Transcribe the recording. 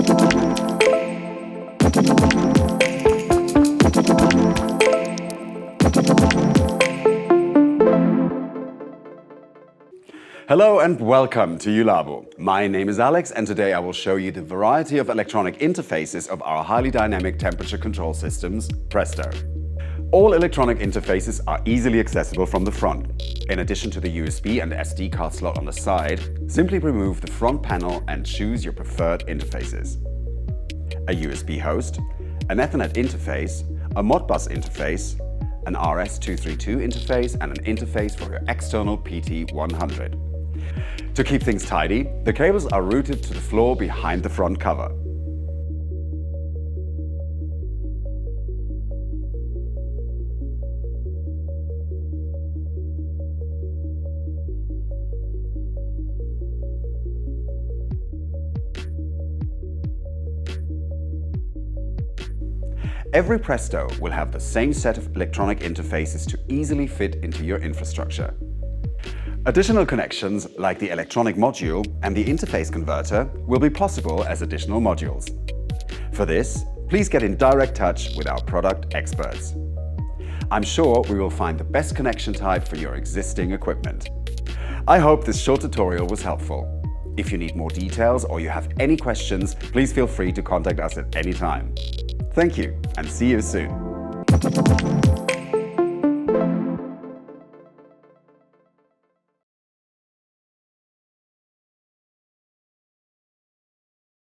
Hello and welcome to JULABO. My name is Alex and today I will show you the variety of electronic interfaces of our highly dynamic temperature control systems, PRESTO. All electronic interfaces are easily accessible from the front. In addition to the USB and SD card slot on the side, simply remove the front panel and choose your preferred interfaces. A USB host, an Ethernet interface, a Modbus interface, an RS-232 interface and an interface for your external PT100. To keep things tidy, the cables are routed to the floor behind the front cover. Every PRESTO will have the same set of electronic interfaces to easily fit into your infrastructure. Additional connections, like the electronic module and the interface converter, will be possible as additional modules. For this, please get in direct touch with our product experts. I'm sure we will find the best connection type for your existing equipment. I hope this short tutorial was helpful. If you need more details or you have any questions, please feel free to contact us at any time. Thank you and see you soon.